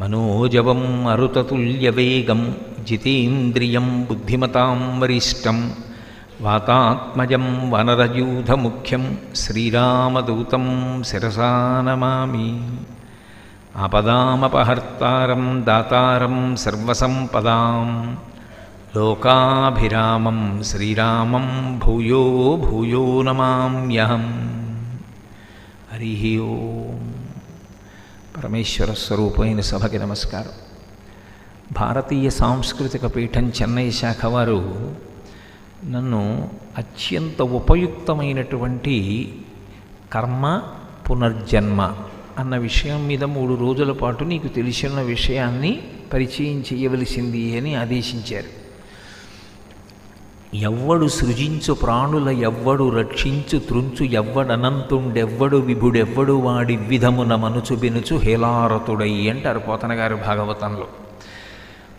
మనోజవం మరుతతుల్యవేగం జితేంద్రియం బుద్ధిమతాం వరిష్టం వాతాత్మజం వనరయూధముఖ్యం శ్రీరామదూతం శిరసా నమామి. ఆపదామపహర్తారం దాతారం సర్వసంపదాం లోకాభిరామం శ్రీరామం భూయో భూయో నమామ్యహం. హరి ఓం. పరమేశ్వర స్వరూపమైన సభకి నమస్కారం. భారతీయ సాంస్కృతిక పీఠం చెన్నై శాఖ వారు నన్ను అత్యంత ఉపయుక్తమైనటువంటి కర్మ పునర్జన్మ అన్న విషయం మీద 3 రోజుల పాటు నీకు తెలిసిన విషయాన్ని పరిచయం చేయవలసింది అని ఆదేశించారు. ఎవ్వడు సృజించు ప్రాణుల ఎవ్వడు రక్షించు త్రుంచు ఎవ్వడనంతుండెవ్వడు విభుడెవ్వడు వాడి విధమున మనుచు బెనుచు హేలారతుడై అంటారు పోతన గారు భాగవతంలో.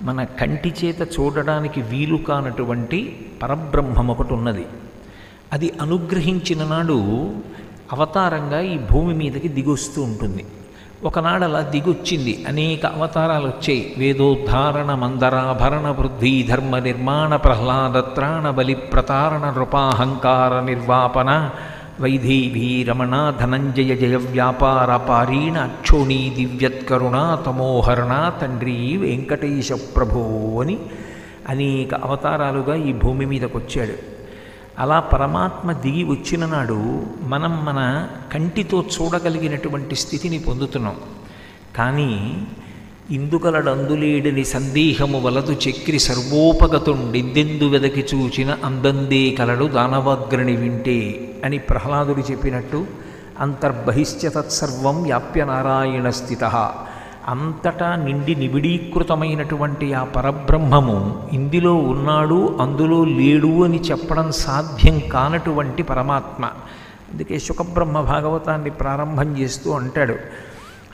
మన కంటి చేత చూడడానికి వీలు కానటువంటి పరబ్రహ్మం ఒకటి ఉన్నది. అది అనుగ్రహించిన నాడు అవతారంగా ఈ భూమి మీదకి దిగొస్తూ ఉంటుంది. ఒకనాడు అలా దిగొచ్చింది, అనేక అవతారాలు వచ్చాయి. వేదోద్ధారణ మందరాభరణ పృథ్వీ ధర్మ నిర్మాణ ప్రహ్లాదత్రాణ బలి ప్రతారణ నృపాహంకార నిర్వాపన వైదేహీ రమణ ధనంజయ జయ వ్యాపార పారీణ అక్షోణీ దివ్యత్కరుణ తమోహరణ తండ్రి వెంకటేశ ప్రభో అని అనేక అవతారాలుగా ఈ భూమి మీదకి వచ్చాడు. అలా పరమాత్మ దిగి వచ్చిన నాడు మనం మన కంటితో చూడగలిగినటువంటి స్థితిని పొందుతున్నాం. కానీ ఇందుకలడందులేడని సందేహము వలదు చక్రి సర్వోపగతుండెందెందు వెదకి చూచిన అందందే కలడు దానవాగ్రణి వింటే అని ప్రహ్లాదుడు చెప్పినట్టు అంతర్బహిశ్చ తత్సర్వం వ్యాప్య నారాయణ స్థితః. అంతటా నిండి నిబిడీకృతమైనటువంటి ఆ పరబ్రహ్మము ఇందులో ఉన్నాడు అందులో లేడు అని చెప్పడం సాధ్యం కానటువంటి పరమాత్మ. అందుకే శుకబ్రహ్మ భాగవతాన్ని ప్రారంభం చేస్తూ అంటాడు,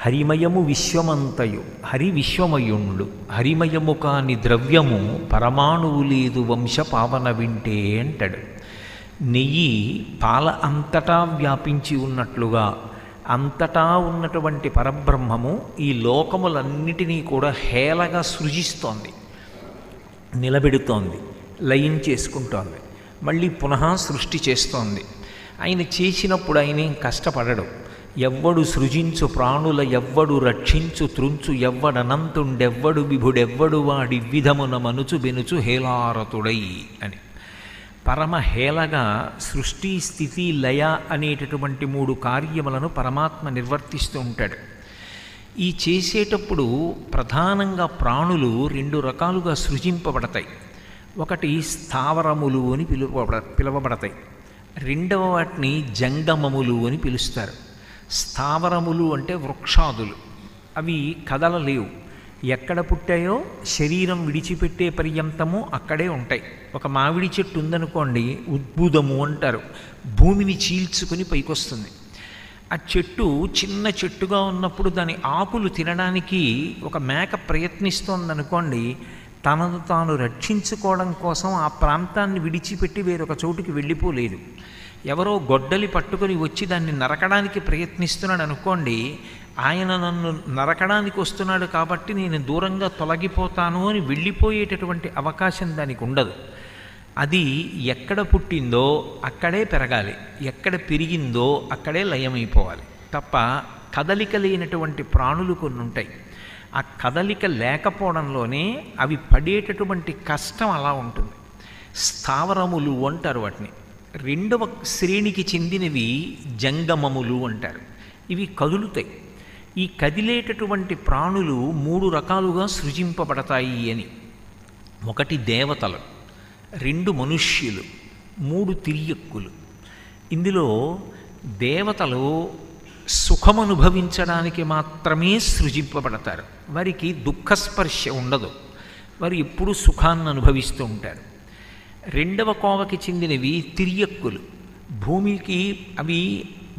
హరిమయము విశ్వమంతయు హరి విశ్వమయుండు హరిమయము కాని ద్రవ్యము పరమాణువు లేదు వంశ పావన వింటే అంటాడు. నెయ్యి పాల అంతటా వ్యాపించి ఉన్నట్లుగా అంతటా ఉన్నటువంటి పరబ్రహ్మము ఈ లోకములన్నిటినీ కూడా హేళగా సృజిస్తోంది, నిలబెడుతోంది, లయం చేసుకుంటోంది, మళ్ళీ పునః సృష్టి చేస్తోంది. ఆయన చేసినప్పుడు ఆయనేం కష్టపడడు. ఎవ్వడు సృజించు ప్రాణుల ఎవ్వడు రక్షించు త్రుంచు ఎవ్వడనంతుండెవ్వడు విభుడెవ్వడు వాడి విధమున మనుచు బెనుచు హేలారతుడై అని పరమహేళగా సృష్టి స్థితి లయ అనేటటువంటి 3 కార్యములను పరమాత్మ నిర్వర్తిస్తూ ఉంటాడు. ఈ చేసేటప్పుడు ప్రధానంగా ప్రాణులు 2 రకాలుగా సృజింపబడతాయి. ఒకటి స్థావరములు అని పిలువబడతాయి. రెండవ వాటిని జంగమములు అని పిలుస్తారు. స్థావరములు అంటే వృక్షాదులు, అవి కదలలేవు. ఎక్కడ పుట్టాయో శరీరం విడిచిపెట్టే పర్యంతము అక్కడే ఉంటాయి. ఒక మామిడి చెట్టు ఉందనుకోండి, ఉద్భుదము అంటారు, భూమిని చీల్చుకుని పైకొస్తుంది. ఆ చెట్టు చిన్న చెట్టుగా ఉన్నప్పుడు దాని ఆకులు తినడానికి ఒక మేక ప్రయత్నిస్తోందనుకోండి, తనను తాను రక్షించుకోవడం కోసం ఆ ప్రాంతాన్ని విడిచిపెట్టి వేరొక చోటుకి వెళ్ళిపోలేదు. ఎవరో గొడ్డలి పట్టుకొని వచ్చి దాన్ని నరకడానికి ప్రయత్నిస్తున్నాడు అనుకోండి, ఆయన నన్ను నరకడానికి వస్తున్నాడు కాబట్టి నేను దూరంగా తొలగిపోతాను అని వెళ్ళిపోయేటటువంటి అవకాశం దానికి ఉండదు. అది ఎక్కడ పుట్టిందో అక్కడే పెరగాలి, ఎక్కడ పెరిగిందో అక్కడే లయమైపోవాలి తప్ప కదలిక లేనటువంటి ప్రాణులు కొన్ని ఉంటాయి. ఆ కదలిక లేకపోవడంలోనే అవి పడేటటువంటి కష్టం అలా ఉంటుంది. స్థావరములు అంటారు వాటిని. రెండవ శ్రేణికి చెందినవి జంగమములు అంటారు. ఇవి కదులుతాయి. ఈ కదిలేటటువంటి ప్రాణులు 3 రకాలుగా సృజింపబడతాయి అని. ఒకటి దేవతలు, 2 మనుష్యులు, 3 తిర్యక్కులు. ఇందులో దేవతలు సుఖమనుభవించడానికి మాత్రమే సృజింపబడతారు. వారికి దుఃఖస్పర్శ ఉండదు, వారు ఎప్పుడూ సుఖాన్ని అనుభవిస్తూ ఉంటారు. రెండవ కోవకి చెందినవి తిర్యక్కులు. భూమికి అవి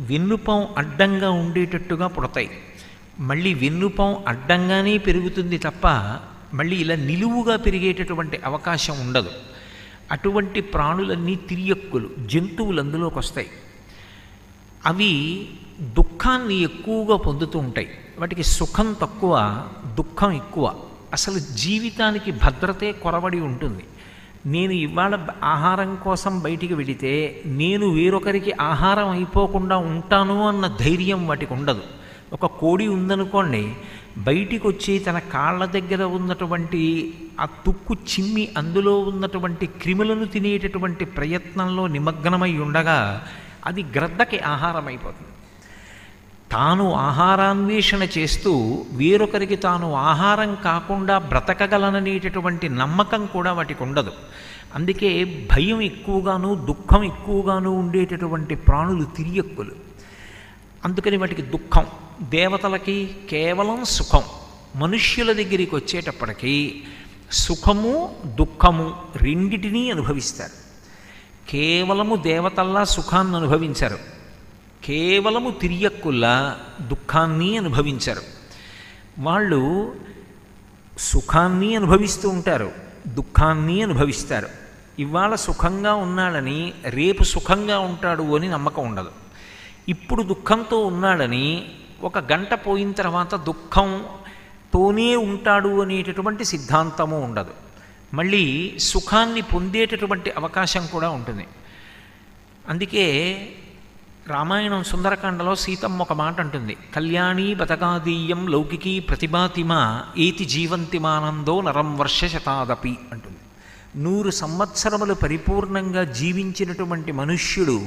వెన్నుపం అడ్డంగా ఉండేటట్టుగా పుడతాయి. మళ్ళీ వెన్నుపం అడ్డంగానే పెరుగుతుంది తప్ప మళ్ళీ ఇలా నిలువుగా పెరిగేటటువంటి అవకాశం ఉండదు. అటువంటి ప్రాణులన్నీ తిర్యక్కులు, జంతువులు అందులోకి వస్తాయి. అవి దుఃఖాన్ని ఎక్కువగా పొందుతూ ఉంటాయి. వాటికి సుఖం తక్కువ, దుఃఖం ఎక్కువ. అసలు జీవితానికి భద్రతే కొరవడి ఉంటుంది. నేను ఇవాళ ఆహారం కోసం బయటికి వెళితే నేను వేరొకరికి ఆహారం అయిపోకుండా ఉంటాను అన్న ధైర్యం వాటికి ఉండదు. ఒక కోడి ఉందనుకోండి, బయటికి వచ్చి తన కాళ్ళ దగ్గర ఉన్నటువంటి ఆ తుక్కు చిమ్మి అందులో ఉన్నటువంటి క్రిములను తినేటటువంటి ప్రయత్నంలో నిమగ్నమై ఉండగా అది గ్రద్దకి ఆహారం అయిపోతుంది. తాను ఆహారాన్వేషణ చేస్తూ వేరొకరికి తాను ఆహారం కాకుండా బ్రతకగలననేటటువంటి నమ్మకం కూడా వాటికి ఉండదు. అందుకే భయం ఎక్కువగాను దుఃఖం ఎక్కువగాను ఉండేటటువంటి ప్రాణులు తిరియక్కులు. అందుకని వాటికి దుఃఖం. దేవతలకి కేవలం సుఖం. మనుష్యుల దగ్గరికి వచ్చేటప్పటికీ సుఖము దుఃఖము రెండిటినీ అనుభవిస్తారు. కేవలము దేవతల్లా సుఖాన్ని అనుభవించరు, కేవలము తిరియక్కుల్లా దుఃఖాన్ని అనుభవించరు. వాళ్ళు సుఖాన్ని అనుభవిస్తూ ఉంటారు, దుఃఖాన్ని అనుభవిస్తారు. ఇవాళ సుఖంగా ఉన్నాడని రేపు సుఖంగా ఉంటాడు అని నమ్మకం ఉండదు. ఇప్పుడు దుఃఖంతో ఉన్నాడని ఒక గంట పోయిన తర్వాత దుఃఖంతోనే ఉంటాడు అనేటటువంటి సిద్ధాంతము ఉండదు. మళ్ళీ సుఖాన్ని పొందేటటువంటి అవకాశం కూడా ఉంటుంది. అందుకే రామాయణం సుందరకాండలో సీతమ్మ ఒక మాట అంటుంది, కళ్యాణీ బతకాదీయం లౌకికీ ప్రతిభాతిమా ఏతి జీవంతిమానందో నరం వర్ష శతాదపి అంటుంది. 100 సంవత్సరములు పరిపూర్ణంగా జీవించినటువంటి మనుష్యుడు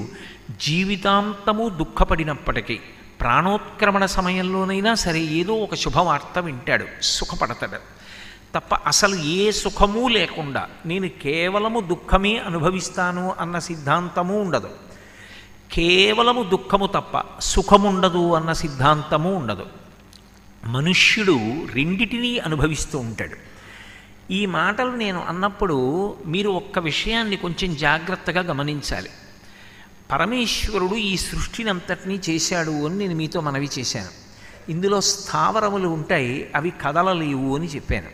జీవితాంతము దుఃఖపడినప్పటికీ ప్రాణోత్క్రమణ సమయంలోనైనా సరే ఏదో ఒక శుభవార్త వింటాడు, సుఖపడతాడు తప్ప అసలు ఏ సుఖమూ లేకుండా నేను కేవలము దుఃఖమే అనుభవిస్తాను అన్న సిద్ధాంతము ఉండదు. కేవలము దుఃఖము తప్ప సుఖముండదు అన్న సిద్ధాంతము ఉండదు. మనుష్యుడు రెండిటినీ అనుభవిస్తూ ఉంటాడు. ఈ మాటలు నేను అన్నప్పుడు మీరు ఒక్క విషయాన్ని కొంచెం జాగ్రత్తగా గమనించాలి. పరమేశ్వరుడు ఈ సృష్టిని అంతటినీ చేశాడు అని నేను మీతో మనవి చేశాను. ఇందులో స్థావరములు ఉంటాయి, అవి కదలలేవు అని చెప్పాను.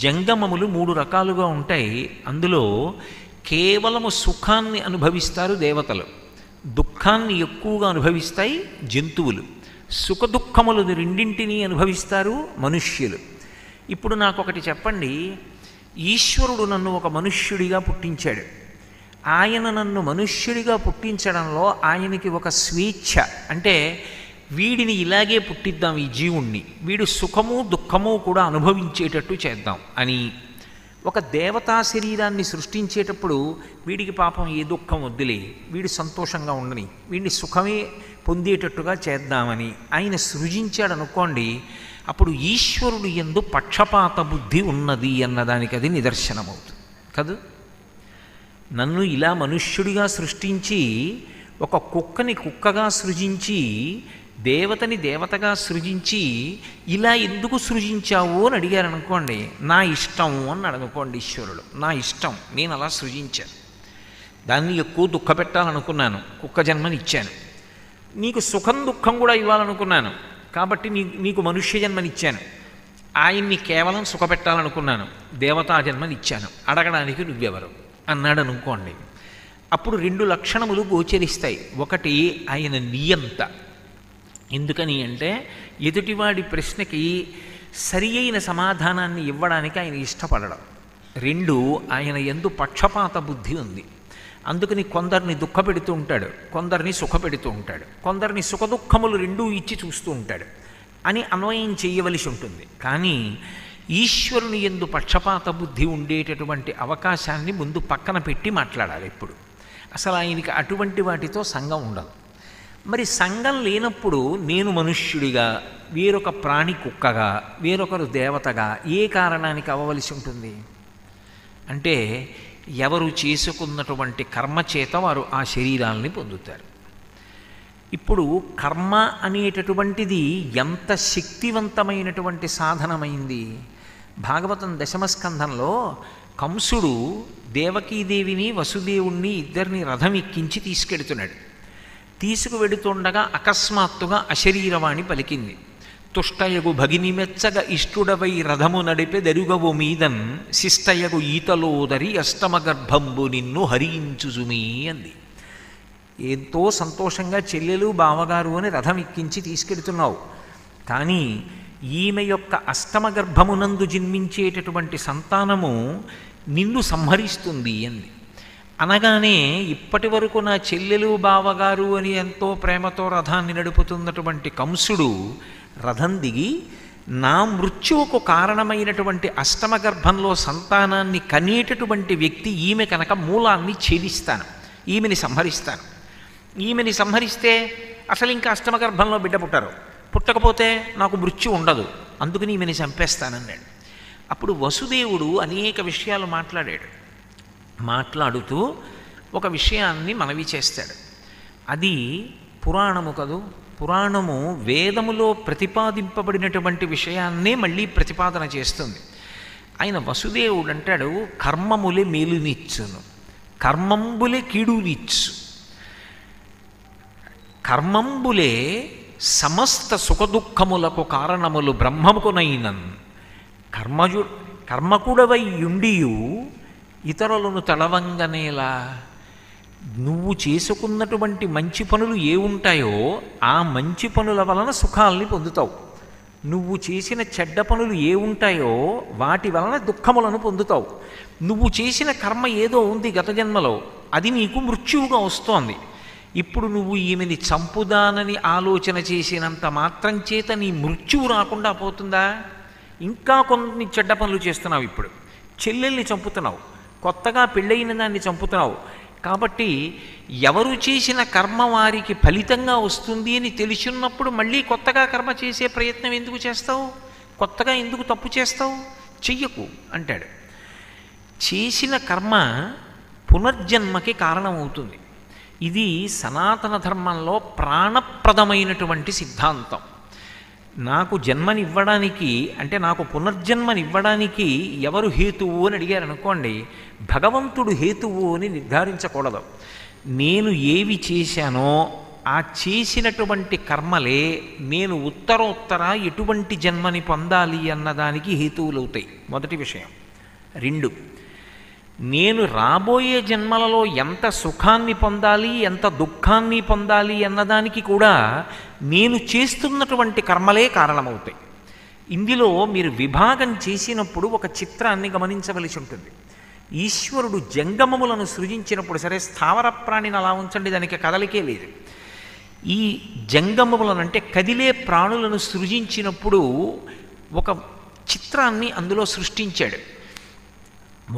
జంగమములు 3 రకాలుగా ఉంటాయి. అందులో కేవలము సుఖాన్ని అనుభవిస్తారు దేవతలు, దుఃఖాన్ని ఎక్కువగా అనుభవిస్తాయి జంతువులు, సుఖదుఖములు రెండింటినీ అనుభవిస్తారు మనుష్యులు. ఇప్పుడు నాకు ఒకటి చెప్పండి, ఈశ్వరుడు నన్ను ఒక మనుష్యుడిగా పుట్టించాడు. ఆయన నన్ను మనుష్యుడిగా పుట్టించడంలో ఆయనకి ఒక స్వేచ్ఛ, అంటే వీడిని ఇలాగే పుట్టిద్దాం, ఈ జీవుణ్ణి వీడు సుఖము దుఃఖము కూడా అనుభవించేటట్టు చేద్దాం అని ఒక దేవతా శరీరాన్ని సృష్టించేటప్పుడు వీడికి పాపం ఏ దుఃఖం వద్దులే, వీడు సంతోషంగా ఉండని, వీడిని సుఖమే పొందేటట్టుగా చేద్దామని ఆయన సృజించాడు అనుకోండి. అప్పుడు ఈశ్వరుడు యందు పక్షపాత బుద్ధి ఉన్నది అన్నదానికి అది నిదర్శనమవుతుంది కదూ. నన్ను ఇలా మనుష్యుడిగా సృష్టించి ఒక కుక్కని కుక్కగా సృజించి దేవతని దేవతగా సృజించి ఇలా ఎందుకు సృజించావు అని అడిగారు అనుకోండి, నా ఇష్టం అన్నాడు అనుకోండి ఈశ్వరుడు, నా ఇష్టం, నేను అలా సృజించాను, దాన్ని ఎక్కువ దుఃఖ పెట్టాలనుకున్నాను, కుక్క జన్మని ఇచ్చాను. నీకు సుఖం దుఃఖం కూడా ఇవ్వాలనుకున్నాను కాబట్టి నీకు మనుష్య జన్మనిచ్చాను. ఆయన్ని కేవలం సుఖపెట్టాలనుకున్నాను, దేవతా జన్మనిచ్చాను, అడగడానికి నువ్వెవరు అన్నాడు అనుకోండి. అప్పుడు 2 లక్షణములు గోచరిస్తాయి. ఒకటి ఆయన నియంత. ఎందుకని అంటే ఎదుటివాడి ప్రశ్నకి సరి అయిన సమాధానాన్ని ఇవ్వడానికి ఆయన ఇష్టపడడం. 2 ఆయన యందు పక్షపాత బుద్ధి ఉంది. అందుకని కొందరిని దుఃఖపెడుతూ ఉంటాడు, కొందరిని సుఖపెడుతూ ఉంటాడు, కొందరిని సుఖదుఖములు రెండూ ఇచ్చి చూస్తూ ఉంటాడు అని అన్వయం చేయవలసి ఉంటుంది. కానీ ఈశ్వరుని యందు పక్షపాత బుద్ధి ఉండేటటువంటి అవకాశాన్ని ముందు పక్కన పెట్టి మాట్లాడాలి. ఇప్పుడు అసలు ఆయనకి అటువంటి వాటితో సంగం ఉండదు. మరి సంగం లేనప్పుడు నేను మనుష్యుడిగా, వేరొక ప్రాణి కుక్కగా, వేరొకరు దేవతగా ఏ కారణానికి అవ్వవలసి ఉంటుంది అంటే ఎవరు చేసుకున్నటువంటి కర్మ చేత వారు ఆ శరీరాలని పొందుతారు. ఇప్పుడు కర్మ అనేటటువంటిది ఎంత శక్తివంతమైనటువంటి సాధనమైంది. భాగవతం 10వ స్కంధంలో కంసుడు దేవకీదేవిని వసుదేవుణ్ణి ఇద్దరిని రథం ఎక్కించి తీసుకెడుతున్నాడు. తీసుకువెడుతుండగా అకస్మాత్తుగా అశరీరవాణి పలికింది, తుష్టయగు భగినిమెచ్చగ ఇష్టుడవై రథము నడిపె దరుగవు మీదన్ శిష్టయగు ఈతలోదరి అష్టమ గర్భంబు నిన్ను హరించుజుమీ అంది. ఎంతో సంతోషంగా చెల్లెలు బావగారు అని రథం ఎక్కించి తీసుకెడుతున్నావు. కానీ ఈమె యొక్క అష్టమ గర్భమునందు జన్మించేటటువంటి సంతానము నిన్ను సంహరిస్తుంది అంది. అనగానే ఇప్పటి వరకు నా చెల్లెలు బావగారు అని ఎంతో ప్రేమతో రథాన్ని నడుపుతున్నటువంటి కంసుడు రథం దిగి, నా మృత్యువుకు కారణమైనటువంటి అష్టమ గర్భంలో సంతానాన్ని కనేటటువంటి వ్యక్తి ఈమె కనుక మూలాన్ని ఛేదిస్తాను, ఈమెని సంహరిస్తాను. ఈమెని సంహరిస్తే అసలు ఇంకా అష్టమ గర్భంలో బిడ్డ పుట్టరు, పుట్టకపోతే నాకు మృత్యు ఉండదు, అందుకని ఈమెని చంపేస్తానన్నాడు. అప్పుడు వసుదేవుడు అనేక విషయాలు మాట్లాడాడు. మాట్లాడుతూ ఒక విషయాన్ని మనవి చేస్తాడు. అది పురాణము కదూ. పురాణము వేదములో ప్రతిపాదింపబడినటువంటి విషయాన్నే మళ్ళీ ప్రతిపాదన చేస్తుంది. ఆయన వసుదేవుడు అంటాడు, కర్మములే మేలునిచ్చును, కర్మంబులే కీడునిచ్చు, కర్మంబులే సమస్త సుఖదుఖములకు కారణములు బ్రహ్మముకునైనన్, కర్మకుడవై యుండియు ఇతరులను తడవంగనేలా. నువ్వు చేసుకున్నటువంటి మంచి పనులు ఏ ఉంటాయో ఆ మంచి పనుల వలన సుఖాల్ని పొందుతావు. నువ్వు చేసిన చెడ్డ పనులు ఏ ఉంటాయో వాటి వలన దుఃఖములను పొందుతావు. నువ్వు చేసిన కర్మ ఏదో ఉంది గత జన్మలో, అది నీకు మృత్యువుగా వస్తోంది. ఇప్పుడు నువ్వు ఈమెని చంపుదానని ఆలోచన చేసినంత మాత్రం చేత నీ మృత్యువు రాకుండా పోతుందా? ఇంకా కొన్ని చెడ్డ పనులు చేస్తున్నావు. ఇప్పుడు చెల్లెల్ని చంపుతున్నావు, కొత్తగా పెళ్ళయిన దాన్ని చంపుతున్నావు. కాబట్టి ఎవరు చేసిన కర్మ వారికి ఫలితంగా వస్తుంది అని తెలిసినప్పుడు మళ్ళీ కొత్తగా కర్మ చేసే ప్రయత్నం ఎందుకు చేస్తావు? కొత్తగా ఎందుకు తప్పు చేస్తావు? చెయ్యకు అంటాడు. చేసిన కర్మ పునర్జన్మకి కారణమవుతుంది. ఇది సనాతన ధర్మంలో ప్రాణప్రదమైనటువంటి సిద్ధాంతం. నాకు జన్మనివ్వడానికి, అంటే నాకు పునర్జన్మనివ్వడానికి ఎవరు హేతువు అని అడిగారు అనుకోండి, భగవంతుడు హేతువు అని నిర్ధారించకూడదు. నేను ఏవి చేశానో ఆ చేసినటువంటి కర్మలే నేను ఉత్తరోత్తర ఎటువంటి జన్మని పొందాలి అన్నదానికి హేతువులవుతాయి. మొదటి విషయం. 2, నేను రాబోయే జన్మలలో ఎంత సుఖాన్ని పొందాలి, ఎంత దుఃఖాన్ని పొందాలి అన్నదానికి కూడా నేను చేస్తున్నటువంటి కర్మలే కారణమవుతాయి. ఇందులో మీరు విభాగం చేసినప్పుడు ఒక చిత్రాన్ని గమనించవలసి ఉంటుంది. ఈశ్వరుడు జంగమములను సృజించినప్పుడు, సరే స్థావర ప్రాణిని అలా ఉంచండి, దానికి కదలికే లేదు. ఈ జంగమములను అంటే కదిలే ప్రాణులను సృజించినప్పుడు ఒక చిత్రాన్ని అందులో సృష్టించాడు.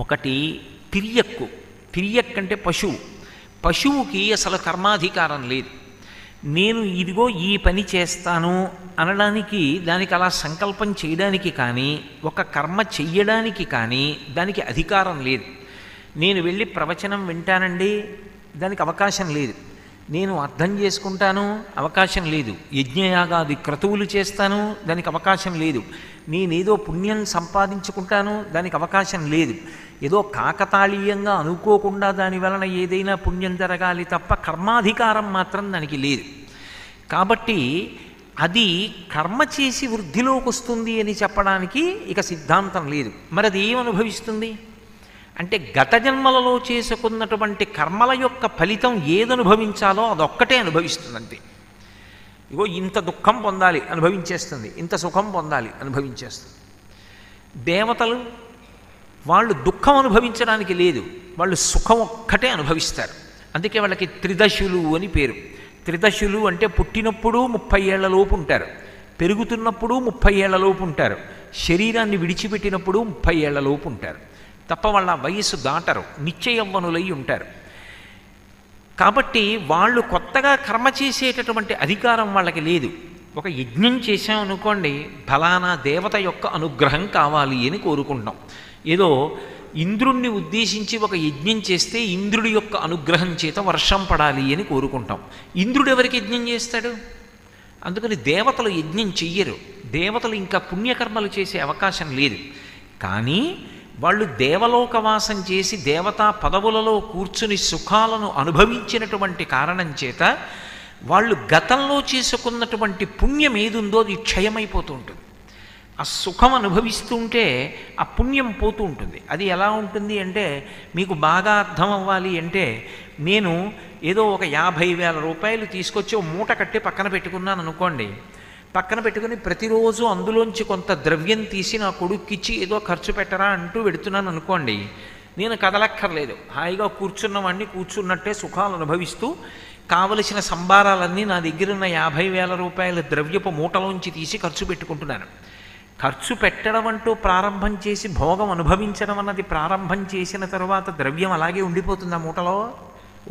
ఒకటి తిరియక్కు. తిరియక్ అంటే పశువు. పశువుకి అసలు కర్మాధికారం లేదు. నేను ఇదిగో ఈ పని చేస్తాను అనడానికి, దానికి అలా సంకల్పం చేయడానికి కానీ, ఒక కర్మ చెయ్యడానికి కానీ దానికి అధికారం లేదు. నేను వెళ్ళి ప్రవచనం వింటానండి, దానికి అవకాశం లేదు. నేను అర్థం చేసుకుంటాను, అవకాశం లేదు. యజ్ఞయాగాది క్రతువులు చేస్తాను, దానికి అవకాశం లేదు. నేనేదో పుణ్యం సంపాదించుకుంటాను, దానికి అవకాశం లేదు. ఏదో కాకతాళీయంగా అనుకోకుండా దాని వలన ఏదైనా పుణ్యం జరగాలి తప్ప కర్మాధికారం మాత్రం దానికి లేదు. కాబట్టి అది కర్మ చేసి వృద్ధిలోకి వస్తుంది అని చెప్పడానికి ఇక సిద్ధాంతం లేదు. మరి అది ఏమనుభవిస్తుంది అంటే, గత జన్మలలో చేసుకున్నటువంటి కర్మల యొక్క ఫలితం ఏదనుభవించాలో అదొక్కటే అనుభవిస్తుంది అంతే. ఇగో ఇంత దుఃఖం పొందాలి అనుభవించేస్తుంది, ఇంత సుఖం పొందాలి అనుభవించేస్తుంది. దేవతలు వాళ్ళు దుఃఖం అనుభవించడానికి లేదు, వాళ్ళు సుఖం ఒక్కటే అనుభవిస్తారు. అందుకే వాళ్ళకి త్రిదశులు అని పేరు. త్రిదశులు అంటే పుట్టినప్పుడు 30 ఏళ్లలోపు ఉంటారు, పెరుగుతున్నప్పుడు 30 ఏళ్లలోపు ఉంటారు, శరీరాన్ని విడిచిపెట్టినప్పుడు 30 ఏళ్లలోపు ఉంటారు. తప్ప వాళ్ళ వయస్సు దాటరు, నిత్య యవ్వనులై ఉంటారు. కాబట్టి వాళ్ళు కొత్తగా కర్మ చేసేటటువంటి అధికారం వాళ్ళకి లేదు. ఒక యజ్ఞం చేశామనుకోండి, ఫలానా దేవత యొక్క అనుగ్రహం కావాలి అని కోరుకుంటాం. ఏదో ఇంద్రుణ్ణి ఉద్దేశించి ఒక యజ్ఞం చేస్తే ఇంద్రుడి యొక్క అనుగ్రహం చేత వర్షం పడాలి అని కోరుకుంటాం. ఇంద్రుడు ఎవరికి యజ్ఞం చేస్తాడు? అందుకని దేవతలు యజ్ఞం చెయ్యరు. దేవతలు ఇంకా పుణ్యకర్మలు చేసే అవకాశం లేదు. కానీ వాళ్ళు దేవలోకవాసం చేసి దేవతా పదవులలో కూర్చుని సుఖాలను అనుభవించినటువంటి కారణం చేత వాళ్ళు గతంలో చేసుకున్నటువంటి పుణ్యం ఏదుందో అది క్షయమైపోతూ ఉంటుంది. ఆ సుఖం అనుభవిస్తూ ఉంటే ఆ పుణ్యం పోతూ ఉంటుంది. అది ఎలా ఉంటుంది అంటే, మీకు బాగా అర్థం అవ్వాలి అంటే, నేను ఏదో ఒక 50,000 రూపాయలు తీసుకొచ్చి ఓ మూట కట్టి పక్కన పెట్టుకున్నాను అనుకోండి. పక్కన పెట్టుకుని ప్రతిరోజు అందులోంచి కొంత ద్రవ్యం తీసి నా కొడుక్కిచ్చి ఏదో ఖర్చు పెట్టరా అంటూ పెడుతున్నాను అనుకోండి. నేను కదలక్కర్లేదు, హాయిగా కూర్చున్నవాడిని కూర్చున్నట్టే సుఖాలు అనుభవిస్తూ కావలసిన సంబారాలన్నీ నా దగ్గరున్న 50,000 రూపాయల ద్రవ్యపు మూటలోంచి తీసి ఖర్చు పెట్టుకుంటున్నాను. ఖర్చు పెట్టడం అంటూ ప్రారంభం చేసి భోగం అనుభవించడం అన్నది ప్రారంభం చేసిన తరువాత ద్రవ్యం అలాగే ఉండిపోతుంది ఆ మూటలో?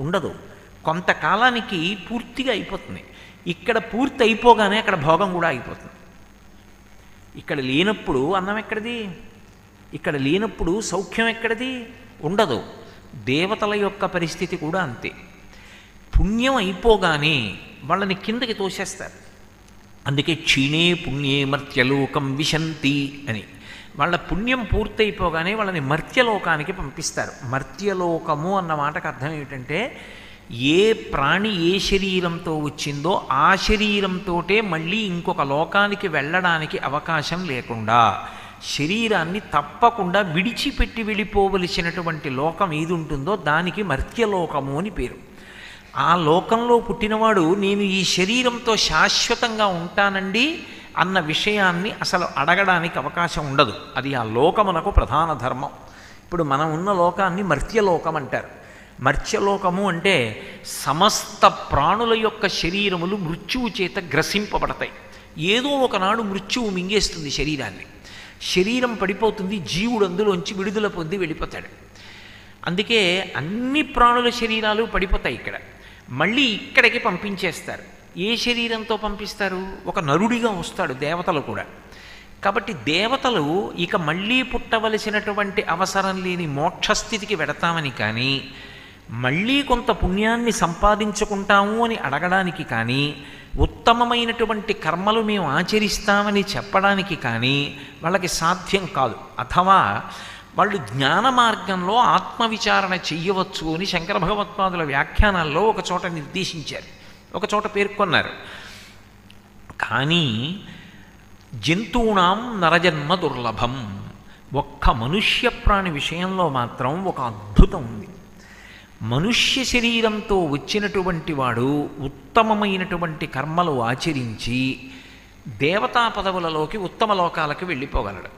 ఉండదు. కొంతకాలానికి పూర్తిగా అయిపోతుంది. ఇక్కడ పూర్తి అయిపోగానే అక్కడ భోగం కూడా అయిపోతుంది. ఇక్కడ లేనప్పుడు అన్నం ఎక్కడిది? ఇక్కడ లేనప్పుడు సౌఖ్యం ఎక్కడిది? ఉండదు. దేవతల యొక్క పరిస్థితి కూడా అంతే. పుణ్యం అయిపోగానే వాళ్ళని కిందకి తోసేస్తారు. అందుకే క్షీణే పుణ్యే మర్త్యలోకం విశంతి అని. వాళ్ళ పుణ్యం పూర్తయిపోగానే వాళ్ళని మర్త్యలోకానికి పంపిస్తారు. మర్త్యలోకము అన్న మాటకు అర్థం ఏమిటంటే, ఏ ప్రాణి ఏ శరీరంతో వచ్చిందో ఆ శరీరంతోటే మళ్ళీ ఇంకొక లోకానికి వెళ్ళడానికి అవకాశం లేకుండా శరీరాన్ని తప్పకుండా విడిచిపెట్టి వెళ్ళిపోవలసినటువంటి లోకం ఏది ఉంటుందో దానికి మర్త్యలోకము అని పేరు. ఆ లోకంలో పుట్టినవాడు నేను ఈ శరీరంతో శాశ్వతంగా ఉంటానండి అన్న విషయాన్ని అసలు అడగడానికి అవకాశం ఉండదు. అది ఆ లోకమునకు ప్రధాన ధర్మం. ఇప్పుడు మనం ఉన్న లోకాన్ని మర్త్యలోకం అంటారు. మర్త్యలోకము అంటే సమస్త ప్రాణుల యొక్క శరీరములు మృత్యువు చేత గ్రసింపబడతాయి. ఏదో ఒకనాడు మృత్యువు మింగేస్తుంది శరీరాన్ని. శరీరం పడిపోతుంది, జీవుడు అందులోంచి విడుదల పొంది వెళ్ళిపోతాడు. అందుకే అన్ని ప్రాణుల శరీరాలు పడిపోతాయి. ఇక్కడ మళ్ళీ ఇక్కడికి పంపించేస్తారు. ఏ శరీరంతో పంపిస్తారు? ఒక నరుడిగా వస్తాడు దేవతలు కూడా. కాబట్టి దేవతలు ఇక మళ్ళీ పుట్టవలసినటువంటి అవసరం లేని మోక్షస్థితికి వెడతామని కానీ, మళ్ళీ కొంత పుణ్యాన్ని సంపాదించుకుంటాము అని అడగడానికి కానీ, ఉత్తమమైనటువంటి కర్మలు మేము ఆచరిస్తామని చెప్పడానికి కానీ వాళ్ళకి సాధ్యం కాదు. అథవా వాళ్ళు జ్ఞాన మార్గంలో ఆత్మవిచారణ చెయ్యవచ్చు అని శంకర భగవత్పాదుల వ్యాఖ్యానాల్లో ఒక చోట నిర్దేశించారు, ఒక చోట పేర్కొన్నారు. కానీ జంతువునాం నరజన్మ దుర్లభం, ఒక్క మనుష్య ప్రాణి విషయంలో మాత్రం ఒక అద్భుతం ఉంది. మనుష్య శరీరంతో వచ్చినటువంటి వాడు ఉత్తమమైనటువంటి కర్మలు ఆచరించి దేవతా పదవులలోకి ఉత్తమ లోకాలకు వెళ్ళిపోగలడు.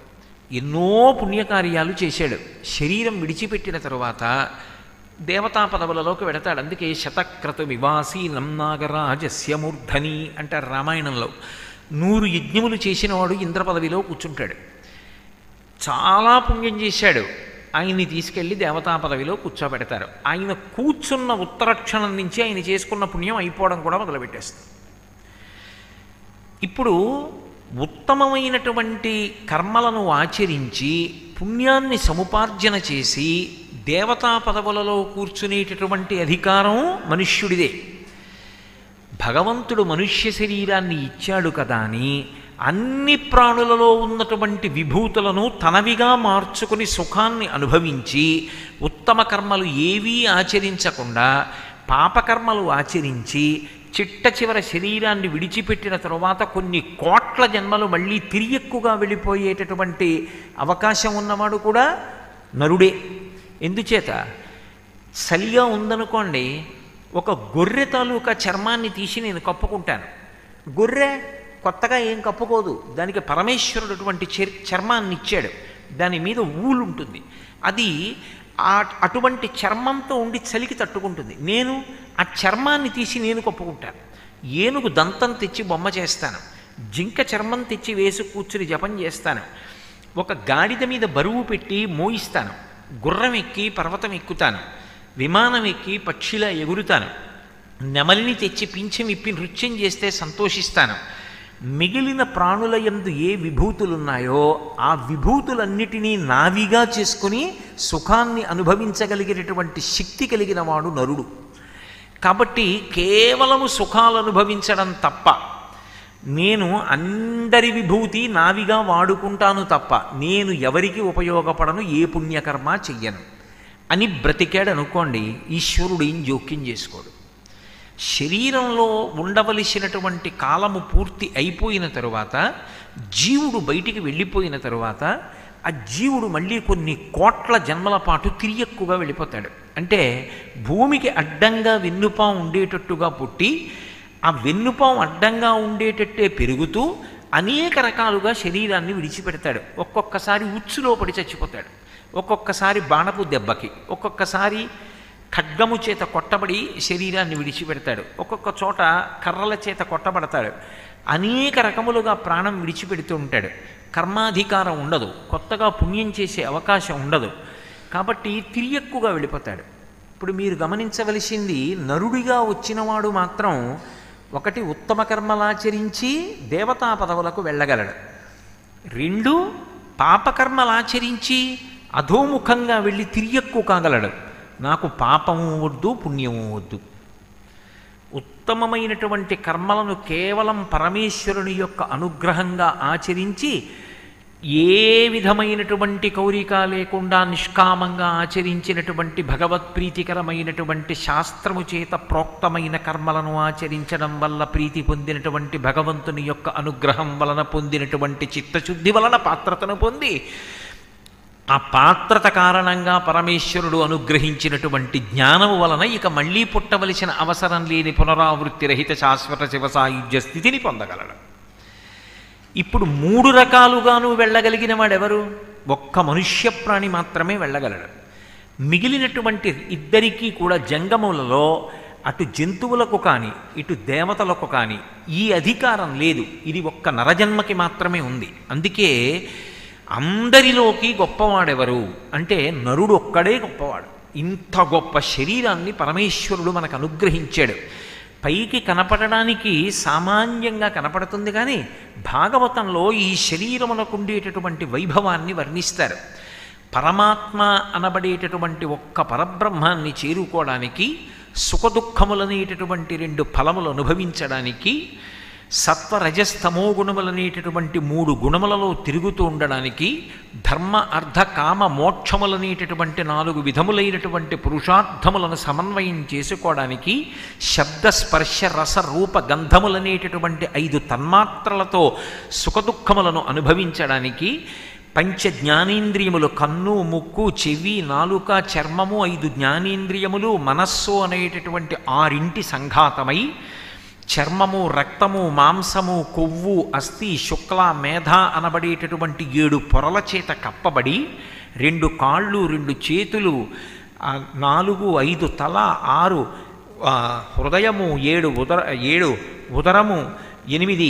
ఎన్నో పుణ్యకార్యాలు చేశాడు. శరీరం విడిచిపెట్టిన తరువాత దేవతా పదవులలోకి వెడతాడు. అందుకే శతక్రతు వివాసీనం నాగరాజస్య మూర్ధని అంటారు రామాయణంలో. 100 యజ్ఞములు చేసినవాడు ఇంద్ర పదవిలో కూర్చుంటాడు. చాలా పుణ్యం చేశాడు, ఆయన్ని తీసుకెళ్ళి దేవతా పదవిలో కూర్చోబెడతారు. ఆయన కూర్చున్న ఉత్తరక్షణం నుంచి ఆయన చేసుకున్న పుణ్యం అయిపోవడం కూడా మొదలుపెట్టేస్తుంది. ఇప్పుడు ఉత్తమమైనటువంటి కర్మలను ఆచరించి పుణ్యాన్ని సముపార్జన చేసి దేవతా పదవులలో కూర్చునేటటువంటి అధికారం మనుష్యుడిదే. భగవంతుడు మనుష్య శరీరాన్ని ఇచ్చాడు కదా అని అన్ని ప్రాణులలో ఉన్నటువంటి విభూతులను తనవిగా మార్చుకుని సుఖాన్ని అనుభవించి ఉత్తమ కర్మలు ఏవీ ఆచరించకుండా పాపకర్మలు ఆచరించి చిట్ట చివర శరీరాన్ని విడిచిపెట్టిన తరువాత కొన్ని కోట్ల జన్మలు మళ్ళీ తిరియక్కుగా వెళ్ళిపోయేటటువంటి అవకాశం ఉన్నవాడు కూడా నరుడే. ఎందుచేత చలిగా ఉందనుకోండి, ఒక గొర్రె తాలూకా చర్మాన్ని తీసి నేను కప్పుకుంటాను. గొర్రె కొత్తగా ఏం కప్పుకోదు, దానికి పరమేశ్వరుడు అటువంటి చర్మాన్ని ఇచ్చాడు. దాని మీద ఊలు ఉంటుంది, అది అటువంటి చర్మంతో ఉండి చలికి తట్టుకుంటుంది. నేను ఆ చర్మాన్ని తీసి నేను కప్పుకుంటాను. ఏనుగు దంతం తెచ్చి బొమ్మ చేస్తాను, జింక చర్మం తెచ్చి వేసి కూర్చుని జపం చేస్తాను, ఒక గాడిద మీద బరువు పెట్టి మోయిస్తాను, గుర్రం ఎక్కి పర్వతం ఎక్కుతాను, విమానం ఎక్కి పక్షిలా ఎగురుతాను, నెమలిని తెచ్చి పింఛం ఇప్పి నృత్యం చేస్తే సంతోషిస్తాను. మిగిలిన ప్రాణుల యందు ఏ విభూతులున్నాయో ఆ విభూతులన్నిటినీ నావిగా చేసుకుని సుఖాన్ని అనుభవించగలిగేటటువంటి శక్తి కలిగిన వాడు నరుడు. కాబట్టి కేవలము సుఖాలు అనుభవించడం తప్ప, నేను అందరి విభూతి నావిగా వాడుకుంటాను తప్ప నేను ఎవరికి ఉపయోగపడను, ఏ పుణ్యకర్మ చెయ్యను అని బ్రతికాడు అనుకోండి, ఈశ్వరుడు ఏం జోక్యం చేసుకోడు. శరీరంలో ఉండవలసినటువంటి కాలము పూర్తి అయిపోయిన తరువాత జీవుడు బయటికి వెళ్ళిపోయిన తరువాత ఆ జీవుడు మళ్ళీ కొన్ని కోట్ల జన్మల పాటు తిరియక్కుగా వెళ్ళిపోతాడు. అంటే భూమికి అడ్డంగా వెన్నుపాం ఉండేటట్టుగా పుట్టి ఆ వెన్నుపాం అడ్డంగా ఉండేటట్టే పెరుగుతూ అనేక రకాలుగా శరీరాన్ని విడిచిపెడతాడు. ఒక్కొక్కసారి ఉచ్చులో పడి చచ్చిపోతాడు, ఒక్కొక్కసారి బాణపు దెబ్బకి, ఒక్కొక్కసారి ఖడ్గము చేత కొట్టబడి శరీరాన్ని విడిచిపెడతాడు, ఒక్కొక్క చోట కర్రల చేత కొట్టబడతాడు. అనేక రకములుగా ప్రాణం విడిచిపెడుతూ ఉంటాడు. కర్మాధికారం ఉండదు, కొత్తగా పుణ్యం చేసే అవకాశం ఉండదు. కాబట్టి తిరియక్కుగా వెళ్ళిపోతాడు. ఇప్పుడు మీరు గమనించవలసింది, నరుడిగా వచ్చినవాడు మాత్రం ఒకటి ఉత్తమ కర్మలాచరించి దేవతా పదవులకు వెళ్ళగలడు, రెండు పాపకర్మలాచరించి అధోముఖంగా వెళ్ళి తిరియక్కు కాగలడు. నాకు పాపము వద్దు, పుణ్యము వద్దు. ఉత్తమమైనటువంటి కర్మలను కేవలం పరమేశ్వరుని యొక్క అనుగ్రహంగా ఆచరించి ఏ విధమైనటువంటి కోరిక లేకుండా నిష్కామంగా ఆచరించినటువంటి భగవత్ప్రీతికరమైనటువంటి శాస్త్రము చేత ప్రోక్తమైన కర్మలను ఆచరించడం వల్ల ప్రీతి పొందినటువంటి భగవంతుని యొక్క అనుగ్రహం వలన పొందినటువంటి చిత్తశుద్ధి వలన పాత్రతను పొంది ఆ పాత్రత కారణంగా పరమేశ్వరుడు అనుగ్రహించినటువంటి జ్ఞానము వలన ఇక మళ్ళీ పుట్టవలసిన అవసరం లేని పునరావృత్తి రహిత శాశ్వత శివసాయుధ్య స్థితిని పొందగలడు. ఇప్పుడు మూడు రకాలుగాను వెళ్ళగలిగిన వాడెవరు? ఒక్క మనుష్య ప్రాణి మాత్రమే వెళ్ళగలడు. మిగిలినటువంటి ఇద్దరికీ కూడా జంగములలో అటు జంతువులకు కానీ ఇటు దేవతలకు కానీ ఈ అధికారం లేదు. ఇది ఒక్క నరజన్మకి మాత్రమే ఉంది. అందుకే అందరిలోకి గొప్పవాడెవరు అంటే నరుడు ఒక్కడే గొప్పవాడు. ఇంత గొప్ప శరీరాన్ని పరమేశ్వరుడు మనకు అనుగ్రహించాడు. పైకి కనపడడానికి సామాన్యంగా కనపడుతుంది, కానీ భాగవతంలో ఈ శరీరమునకు ఉండేటటువంటి వైభవాన్ని వర్ణిస్తారు. పరమాత్మ అనబడేటటువంటి ఒక్క పరబ్రహ్మాన్ని చేరుకోవడానికి, సుఖదుఖములనేటటువంటి రెండు ఫలములు అనుభవించడానికి, సత్వరజస్తమో గుణములనేటటువంటి మూడు గుణములలో తిరుగుతూ ఉండడానికి, ధర్మ అర్థ కామ మోక్షములనేటటువంటి నాలుగు విధములైనటువంటి పురుషార్థములను సమన్వయం చేసుకోవడానికి, శబ్ద స్పర్శ రస రూప గంధములనేటటువంటి 5 తన్మాత్రలతో సుఖదుఖములను అనుభవించడానికి, పంచ జ్ఞానేంద్రియములు కన్ను ముక్కు చెవి నాలుక చర్మము 5 జ్ఞానేంద్రియములు మనస్సు అనేటటువంటి 6 సంఘాతమై చర్మము రక్తము మాంసము కొవ్వు అస్థి శుక్ల మేధ అనబడేటటువంటి 7 పొరల చేత కప్పబడి 2 కాళ్ళు 2 చేతులు 4 5 తల 6 హృదయము 7 ఉదరము 8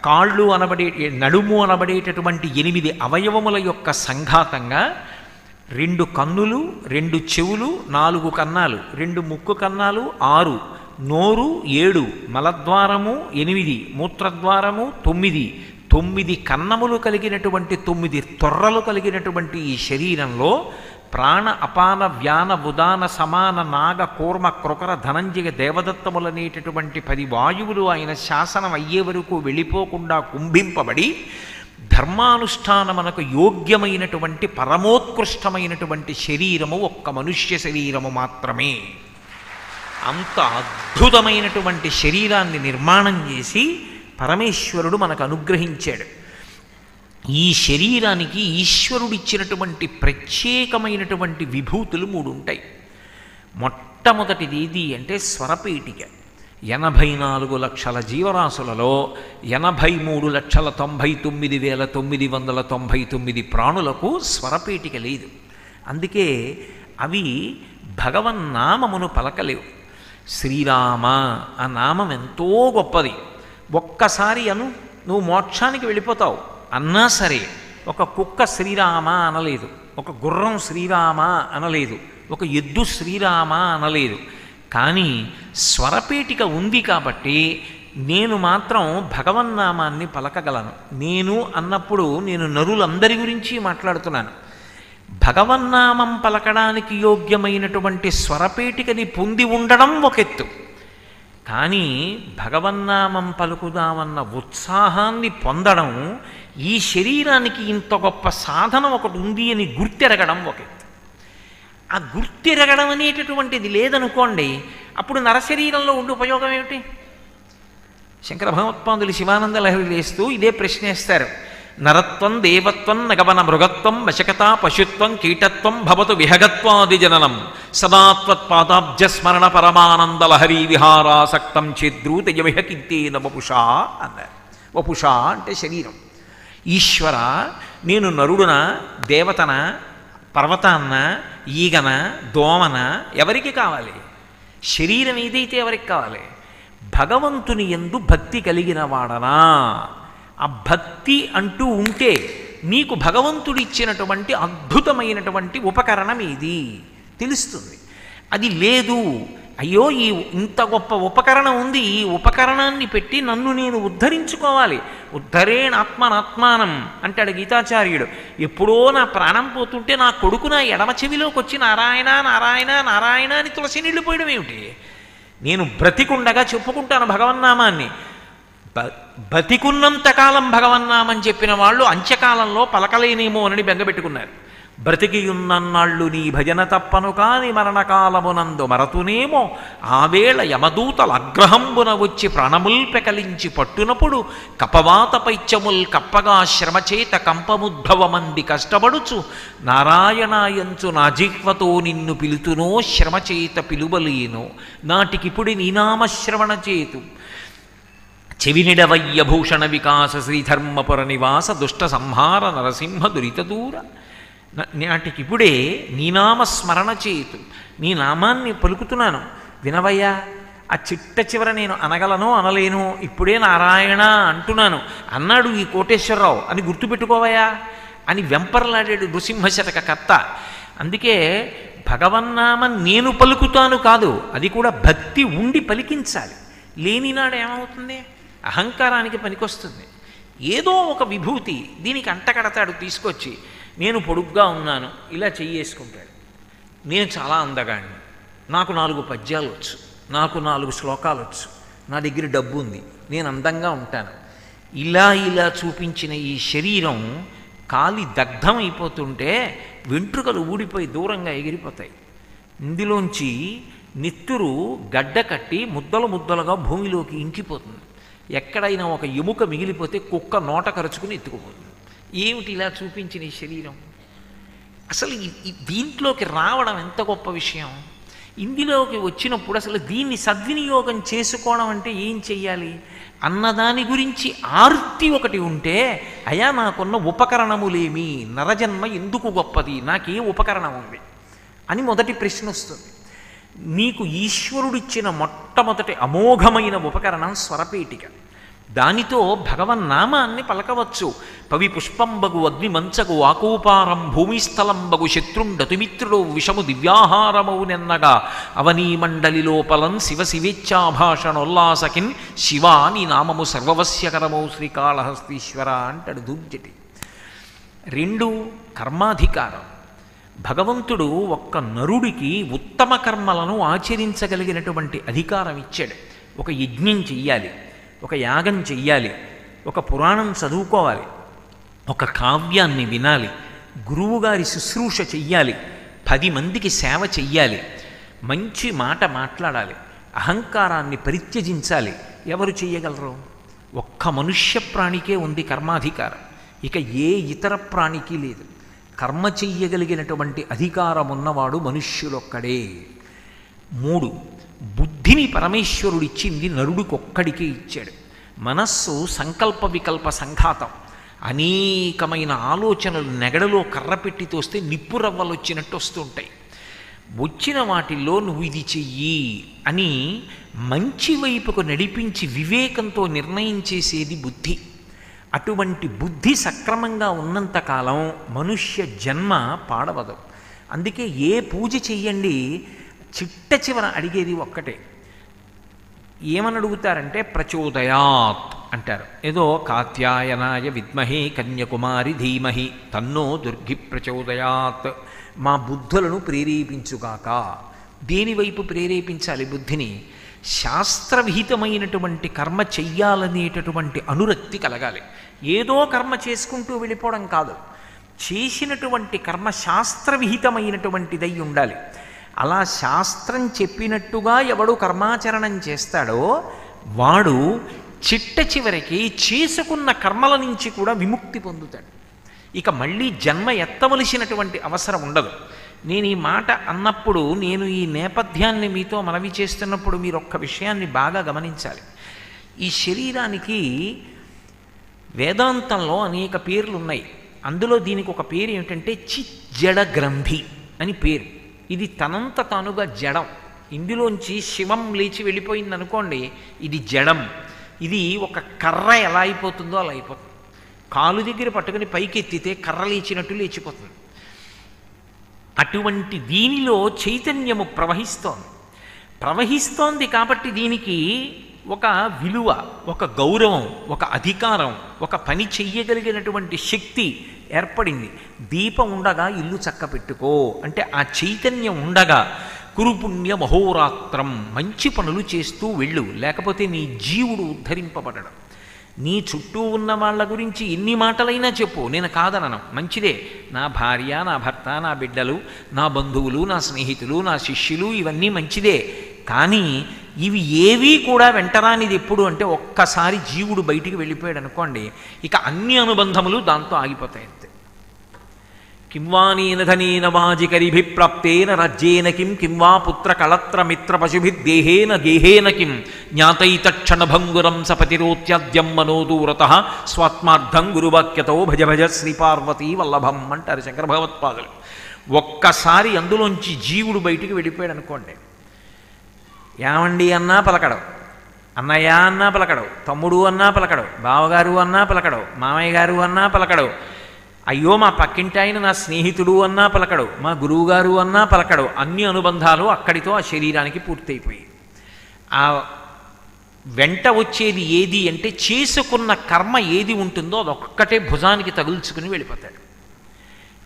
కాళ్ళు అనబడే నడుము అనబడేటటువంటి 8 అవయవముల యొక్క సంఘాతంగా 2 కన్నులు 2 చెవులు 4 కన్నాలు 2 ముక్కు కన్నాలు 6 నోరు 7 మలద్వారము 8 మూత్రద్వారము 9 కన్నములు కలిగినటువంటి 9 తొర్రలు కలిగినటువంటి ఈ శరీరంలో ప్రాణ అపాన వ్యాన ఉదాన సమాన నాగ కూర్మ కృకర ధనంజయ దేవదత్తములనేటటువంటి 10 వాయువులు ఆయన శాసనం అయ్యే వరకు వెళ్ళిపోకుండా కుంభింపబడి ధర్మానుష్ఠానమునకు యోగ్యమైనటువంటి పరమోత్కృష్టమైనటువంటి శరీరము ఒక్క మనుష్య శరీరము మాత్రమే. అంత అద్భుతమైనటువంటి శరీరాన్ని నిర్మాణం చేసి పరమేశ్వరుడు మనకు అనుగ్రహించాడు. ఈ శరీరానికి ఈశ్వరుడిచ్చినటువంటి ప్రత్యేకమైనటువంటి విభూతులు 3 ఉంటాయి. మొట్టమొదటిది ఏది అంటే స్వరపేటిక. 84 లక్షల జీవరాశులలో 83,99,999 ప్రాణులకు స్వరపేటిక లేదు. అందుకే అవి భగవన్నామమును పలకలేవు. శ్రీరామ ఆ నామం ఎంతో గొప్పది. ఒక్కసారి నువ్వు మోక్షానికి వెళ్ళిపోతావు అన్నా సరే ఒక కుక్క శ్రీరామ అనలేదు, ఒక గుర్రం శ్రీరామ అనలేదు, ఒక ఎద్దు శ్రీరామ అనలేదు. కానీ స్వరపేటిక ఉంది కాబట్టి నేను మాత్రం భగవన్నామాన్ని పలకగలను. నేను అన్నప్పుడు నేను నరులందరి గురించి మాట్లాడుతున్నాను. భగవన్నామం పలకడానికి యోగ్యమైనటువంటి స్వరపేటికని పొంది ఉండడం ఒక ఎత్తు, కానీ భగవన్నామం పలుకుదామన్న ఉత్సాహాన్ని పొందడం, ఈ శరీరానికి ఇంత గొప్ప సాధన ఒకటి ఉంది అని గుర్తెరగడం ఒక ఎత్తు. ఆ గుర్తెరగడం అనేటటువంటిది లేదనుకోండి, అప్పుడు నరశరీరంలో ఉండి ఉపయోగం ఏమిటి? శంకర భగవత్పాదులు శివానంద లహరి వేస్తూ ఇదే ప్రశ్నేస్తారు. నరత్వం దేవత్వం నగవన మృగత్వం వశకతా పశుత్వం కీటత్వం భవతు విహగత్వాది జననం సదాత్వత్పాదాబ్జస్మరణ పరమానందలహరీ విహారాసక్తం ఛేద్రూతయమిహ కింతేన వపుషా అన్నారు. వపుషా అంటే శరీరం. ఈశ్వర, నేను నరుడున, దేవతన, పర్వతాన్న, ఈగన, దోమన, ఎవరికి కావాలి? శరీరం ఏదైతే ఎవరికి కావాలి? భగవంతుని యందు భక్తి కలిగిన వాడనా? ఆ భక్తి అంటూ ఉంటే నీకు భగవంతుడిచ్చినటువంటి అద్భుతమైనటువంటి ఉపకరణం ఏది తెలుస్తుంది. అది లేదు, అయ్యో ఈ ఇంత గొప్ప ఉపకరణం ఉంది, ఈ ఉపకరణాన్ని పెట్టి నన్ను నేను ఉద్ధరించుకోవాలి. ఉద్ధరేణాత్మనాత్మానం అంటాడు గీతాచార్యుడు. ఎప్పుడో నా ప్రాణం పోతుంటే నా కొడుకు నా ఎడమ చెవిలోకి వచ్చి నారాయణ నారాయణ నారాయణ అని తులసి నీళ్లు పోయడం ఏమిటి? నేను బ్రతికుండగా చెప్పుకుంటాను భగవన్నామాన్ని. బతికున్నంతకాలం భగవన్నామని చెప్పిన వాళ్ళు అంత్యకాలంలో పలకలేనేమో అని బెంగపెట్టుకున్నారు. బ్రతికియున్నన్నాళ్ళు నీ భజన తప్పను కాని మరణకాలమునందు మరతునేమో ఆవేళ యమదూతల అగ్రహంబున వచ్చి ప్రాణముల్ పెకలించి పట్టునప్పుడు కపవాత పైత్యముల్ కప్పగా శ్రమచేత కంపముద్భవమంది కష్టపడుచు నారాయణాయంచు నా జిహ్వతో నిన్ను పిలుతునో శ్రమచేత పిలువలేను నాటికిపుడి నీనామశ్రవణ చేతు చెవినిడవయ్య భూషణ వికాస శ్రీధర్మపుర నివాస దుష్ట సంహార నరసింహ దురిత దూర నాటికిప్పుడే నీ నామస్మరణ చేతు, నీ నామాన్ని పలుకుతున్నాను వినవయ్యా. ఆ చిట్ట చివర నేను అనగలను అనలేను, ఇప్పుడే నారాయణ అంటున్నాను అన్నాడు ఈ కోటేశ్వరరావు అని గుర్తుపెట్టుకోవయ్యా అని వెంపర్లాడాడు నృసింహశతక కర్త. అందుకే భగవన్నామం నేను పలుకుతాను కాదు, అది కూడా భక్తి ఉండి పలికించాలి. లేనినాడు ఏమవుతుంది? అహంకారానికి పనికొస్తుంది. ఏదో ఒక విభూతి దీనికి అంటకడతాడు తీసుకొచ్చి. నేను పొడుగ్గా ఉన్నాను, ఇలా చెయ్యేసుకుంటాడు. నేను చాలా అందగాడిని, నాకు 4 పద్యాలు వచ్చు, నాకు 4 శ్లోకాలు వచ్చు, నా దగ్గర డబ్బు ఉంది, నేను అందంగా ఉంటాను. ఇలా ఇలా చూపించిన ఈ శరీరం కాలి దగ్ధం అయిపోతుంటే వెంట్రుకలు ఊడిపోయి దూరంగా ఎగిరిపోతాయి. ఇందులోంచి నెత్తురు గడ్డ కట్టి ముద్దలు ముద్దలుగా భూమిలోకి ఇంకిపోతుంది. ఎక్కడైనా ఒక ఎముక మిగిలిపోతే కుక్క నోట కరుచుకుని ఎత్తుకుపోతుంది. ఏమిటి ఇలా చూపించిన ఈ శరీరం? అసలు దీంట్లోకి రావడం ఎంత గొప్ప విషయం. ఇందులోకి వచ్చినప్పుడు అసలు దీన్ని సద్వినియోగం చేసుకోవడం అంటే ఏం చెయ్యాలి అన్నదాని గురించి ఆర్తి ఒకటి ఉంటే, అయా నాకున్న ఉపకరణములేమి, నరజన్మ ఎందుకు గొప్పది, నాకే ఉపకరణం ఉంది అని మొదటి ప్రశ్న వస్తుంది. నీకు ఈశ్వరుడిచ్చిన మొట్టమొదటి అమోఘమైన ఉపకరణం స్వరపేటిక. దానితో భగవన్నామాన్ని పలకవచ్చు. పవి పుష్పంబగు అగ్నిమంచగు ఆకూపారం భూమిస్థలంబగు శత్రుండతుమిత్రుడు విషము దివ్యాహారమౌ నెన్నగా అవనీమండలిలోపలం శివ శివేచ్ఛాభాషణోల్లాసకిన్ శివా నీ నామము సర్వవస్యకరమౌ శ్రీకాళహస్తీశ్వర అంటాడు దుర్జటి. 2 కర్మాధికారం. భగవంతుడు ఒక్క నరుడికి ఉత్తమ కర్మలను ఆచరించగలిగినటువంటి అధికారం ఇచ్చాడు. ఒక యజ్ఞం చెయ్యాలి, ఒక యాగం చెయ్యాలి, ఒక పురాణం చదువుకోవాలి, ఒక కావ్యాన్ని వినాలి, గురువుగారి శుశ్రూష చెయ్యాలి, 10 మందికి సేవ చెయ్యాలి, మంచి మాట మాట్లాడాలి, అహంకారాన్ని పరిత్యజించాలి. ఎవరు చెయ్యగలరు? ఒక్క మనుష్య ప్రాణికే ఉంది కర్మాధికారం. ఇక ఏ ఇతర ప్రాణికి లేదు. కర్మ చెయ్యగలిగినటువంటి అధికారం ఉన్నవాడు మనుష్యులొక్కడే. 3 బుద్ధిని పరమేశ్వరుడిచ్చింది నరుడికొక్కడికే ఇచ్చాడు. మనస్సు సంకల్ప వికల్ప సంఘాతం. అనేకమైన ఆలోచనలు నెగడలో కర్రపెట్టి తోస్తే నిప్పు రవ్వలు వచ్చినట్టు వస్తుంటాయి. వచ్చిన వాటిల్లో నువ్వు ఇది చెయ్యి అని మంచి వైపుకు నడిపించి వివేకంతో నిర్ణయం చేసేది బుద్ధి. అటువంటి బుద్ధి సక్రమంగా ఉన్నంతకాలం మనుష్య జన్మ పాడవదు. అందుకే ఏ పూజ చెయ్యండి చిట్ట చివర అడిగేది ఒక్కటే. ఏమని అడుగుతారంటే ప్రచోదయాత్ అంటారు. ఏదో కాత్యాయనాయ విద్మహే కన్యకుమారి ధీమహి తన్నో దుర్గి ప్రచోదయాత్, మా బుద్ధులను ప్రేరేపించుగాక. దేనివైపు ప్రేరేపించాలి బుద్ధిని? శాస్త్రవిహితమైనటువంటి కర్మ చెయ్యాలనేటటువంటి అనురక్తి కలగాలి. ఏదో కర్మ చేసుకుంటూ వెళ్ళిపోవడం కాదు. చేసినటువంటి కర్మ శాస్త్రవిహితమైనటువంటిదై ఉండాలి. అలా శాస్త్రం చెప్పినట్టుగా ఎవడు కర్మాచరణం చేస్తాడో వాడు చిట్ట చివరికి చేసుకున్న కర్మల నుంచి కూడా విముక్తి పొందుతాడు. ఇక మళ్ళీ జన్మ ఎత్తవలసినటువంటి అవసరం ఉండదు. నేను ఈ మాట అన్నప్పుడు, నేను ఈ నేపథ్యాన్ని మీతో మనవి చేస్తున్నప్పుడు మీరు ఒక్క విషయాన్ని బాగా గమనించాలి. ఈ శరీరానికి వేదాంతంలో అనేక పేర్లు ఉన్నాయి. అందులో దీనికి ఒక పేరు ఏమిటంటే చిజ్జడ గ్రంథి అని పేరు. ఇది తనంత తానుగా జడం. ఇందులోంచి శివం లేచి వెళ్ళిపోయింది అనుకోండి, ఇది జడం. ఇది ఒక కర్ర ఎలా అయిపోతుందో అలా అయిపోతుంది. కాలు దగ్గర పట్టుకుని పైకి ఎత్తితే కర్ర లేచినట్టు లేచిపోతుంది. అటువంటి దీనిలో చైతన్యము ప్రవహిస్తోంది కాబట్టి దీనికి ఒక విలువ, ఒక గౌరవం, ఒక అధికారం, ఒక పని చెయ్యగలిగినటువంటి శక్తి ఏర్పడింది. దీపం ఉండగా ఇల్లు చక్కపెట్టుకో అంటే ఆ చైతన్యం ఉండగా కురుపుణ్య మహోరాత్రం, మంచి పనులు చేస్తూ వెళ్ళు, లేకపోతే నీ జీవుడు ఉద్ధరింపబడడం. నీ చుట్టూ ఉన్న వాళ్ళ గురించి ఎన్ని మాటలైనా చెప్పు, నేను కాదనను, మంచిదే. నా భార్య, నా భర్త, నా బిడ్డలు, నా బంధువులు, నా స్నేహితులు, నా శిష్యులు, ఇవన్నీ మంచిదే. కానీ ఇవి ఏవీ కూడా వెంటరానిది ఎప్పుడు అంటే ఒక్కసారి జీవుడు బయటికి వెళ్ళిపోయాడు అనుకోండి, ఇక అన్ని అనుబంధములు దాంతో ఆగిపోతాయి అంతే. కింవానేన ధనేన వాజికరిభి ప్రాప్తేన రాజ్యేన కింవా పుత్ర కళత్ర మిత్ర పశుభిర్దేహేన గేహేన కిం జ్ఞాతైతక్షణభంగురం సపతిరోత్యాద్యం మనోదూరత స్వాత్మార్థం గురువాక్యతో భజ భజ శ్రీపార్వతీ వల్లభం అంటారు శంకర భగవత్పాదులు. ఒక్కసారి అందులోంచి జీవుడు బయటికి వెళ్ళిపోయాడు అనుకోండి, ఏమండి అన్నా పలకడవు, అన్నయ్య అన్నా పలకడవు, తమ్ముడు అన్నా పలకడవు, బావగారు అన్నా పలకడవు, మామయ్య గారు అన్నా పలకడవు, అయ్యో మా పక్కింటి ఆయన నా స్నేహితుడు అన్నా పలకడవు, మా గురువుగారు అన్నా పలకడవు. అన్ని అనుబంధాలు అక్కడితో ఆ శరీరానికి పూర్తయిపోయాయి. ఆ వెంట వచ్చేది ఏది అంటే చేసుకున్న కర్మ ఏది ఉంటుందో అదొక్కటే భుజానికి తగుల్చుకుని వెళ్ళిపోతాడు.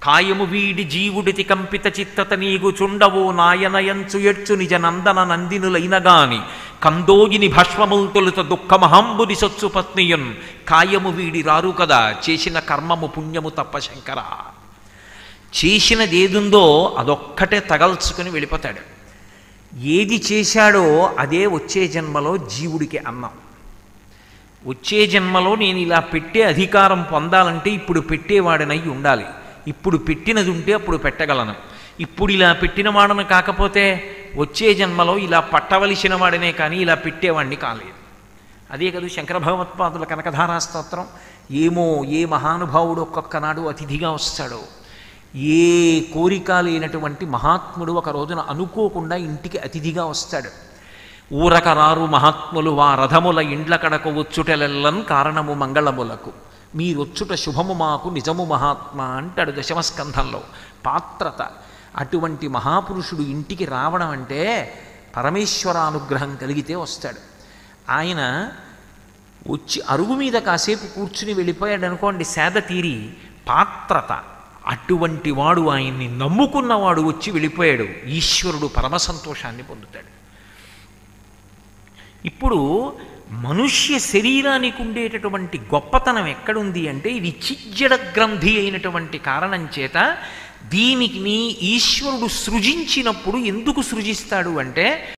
కాయము వీడి జీవుడితి కంపిత చిత్తత నీగు చుండవో నాయనయంచు ఎడ్చు నిజ నందన నందినులైనగాని కందోగిని భస్మముల్ తొలుత దుఃఖమహంబుని సొచ్చు పత్నియున్ కాయము వీడి రారు కదా చేసిన కర్మము పుణ్యము తప్ప శంకర. చేసినదేదుందో అదొక్కటే తగల్చుకుని వెళ్ళిపోతాడు. ఏది చేశాడో అదే వచ్చే జన్మలో జీవుడికి అన్నం. వచ్చే జన్మలో నేను ఇలా పెట్టే అధికారం పొందాలంటే ఇప్పుడు పెట్టేవాడినై ఉండాలి. ఇప్పుడు పెట్టినది ఉంటే అప్పుడు పెట్టగలను. ఇప్పుడు ఇలా పెట్టిన వాడను కాకపోతే వచ్చే జన్మలో ఇలా పట్టవలసిన వాడినే కానీ ఇలా పెట్టేవాడిని కాలేదు. అదే కదా శంకర భగవత్పాదుల కనకధారా స్తోత్రం. ఏమో ఏ మహానుభావుడు ఒక్కొక్కనాడు అతిథిగా వస్తాడో, ఏ కోరిక లేనటువంటి మహాత్ముడు ఒక రోజున అనుకోకుండా ఇంటికి అతిథిగా వస్తాడు. ఊరకరారు మహాత్ములు వా రథముల ఇండ్ల కడకు వచ్చుటెలెల్లన్ కారణము మంగళములకు మీరొచ్చుట శుభము మాకు నిజము మహాత్మా అంటాడు దశమస్కంధంలో. పాత్రత. అటువంటి మహాపురుషుడు ఇంటికి రావడం అంటే పరమేశ్వరానుగ్రహం కలిగితే వస్తాడు. ఆయన వచ్చి అరుగు మీద కాసేపు కూర్చుని వెళ్ళిపోయాడు అనుకోండి, సేద తీరి. పాత్రత. అటువంటి వాడు, ఆయన్ని నమ్ముకున్నవాడు వచ్చి వెళ్ళిపోయాడు, ఈశ్వరుడు పరమ సంతోషాన్ని పొందుతాడు. ఇప్పుడు మనుష్య శరీరానికి ఉండేటటువంటి గొప్పతనం ఎక్కడుంది అంటే ఇది చిజ్జడ గ్రంథి అయినటువంటి కారణం చేత దీనికి ఈశ్వరుడు సృజించినప్పుడు ఎందుకు సృజిస్తాడు అంటే